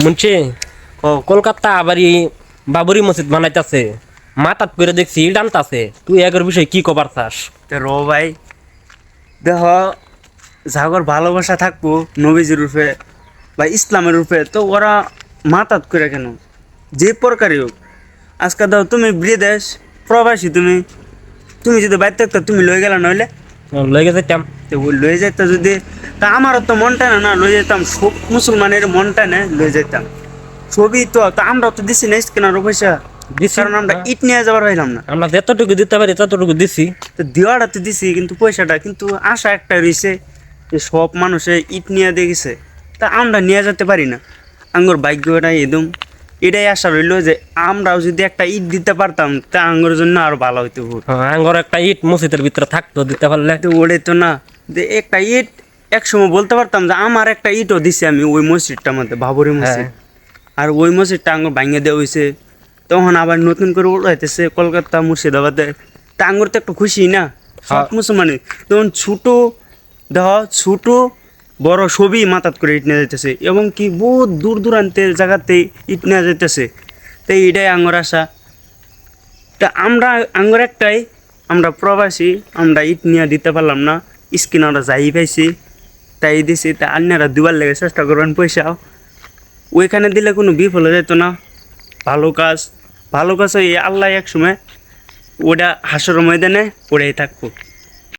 মুন্সি কলকাতা আবারই বাবরি মসজিদ বানাইতাছে মাথাত করে দেখছি টানতাছে তুই এগের বিষয়ে কি কবার চাস? তো ভাই দেহ জাগর ভালোবাসা থাকবো নবীজির রূপে বা ইসলামের রূপে, তো ওরা মাতাত করে কেন? যে প্রকারই হোক, আজকে দাও তুমি বিদেশ প্রবাসী, তুমি তুমি যদি বাইর থাকতো তুমি লয়ে গেলা, নইলে লয়ে যেতাম। তো ওই লয়ে যেত যদি, তা আমারও তো মনটা না লয়ে যেতাম, সব মুসলমানের মনটা না লয়ে যেতাম। ছবি তো আমরা তো দিছি না কেনার পয়সা, দিছি, কারণ আমরা হ্যাঁ। ইট নিয়ে যাবার পাইলাম না। আমরা যতটুকু দিতে পারি ততটুকু দিছি। তো দেওয়াটা তো দিছি, কিন্তু পয়সাটা কিন্তু আশা একটা রয়েছে যে সব মানুষে ইট নিয়ে দিয়ে গেছে, তা আমরা নিয়ে যেতে পারি না। আঙ্গুর ভাগ্যটা একদম এটাই আশা রইলো যে আমরাও যদি একটা ইট দিতে পারতাম তা আঙ্গুর জন্য আরো ভালো হইতো। আঙ্গর একটা ইট মসজিদের ভিতরে থাকতো, দিতে পারলে। তো ওটাই তো না, যে একটা ইট একসময় বলতে পারতাম যে আমার একটা ইটও দিছি আমি ওই মসজিদটার মধ্যে, বাবরি মসজিদ। আর ওই মসজিদটা আঙ্গুর ভাঙিয়ে দেওয়া হয়েছে, তখন আবার নতুন করে উঠাইতেছে কলকাতা মুর্শিদাবাদে। তা আঙ্গুর তো একটু খুশি না সব মুসলমানে, তখন ছোটো দেহ ছোটো বড় সবই মাথাত করে ইট নিয়ে যাইতেছে, এবং কি বহুত দূর দূরান্তের জায়গাতে ইট নিয়ে যাইতেছে। তো এইটাই আঙ্গুর আশা। তা আমরা আঙ্গুর একটাই, আমরা প্রবাসী, আমরা ইট নিয়ে দিতে পারলাম না, স্কিন আমরা যাই পাইছি তাই দিছি। তা আপনারা দুবার লেগে চেষ্টা করবেন পয়সাও, ওইখানে দিলে কোনো বিফল হয়ে যেত না। ভালো কাজ ওই আল্লাহ এক সময় ওটা হাসর ময়দানে ওটাই থাকবো।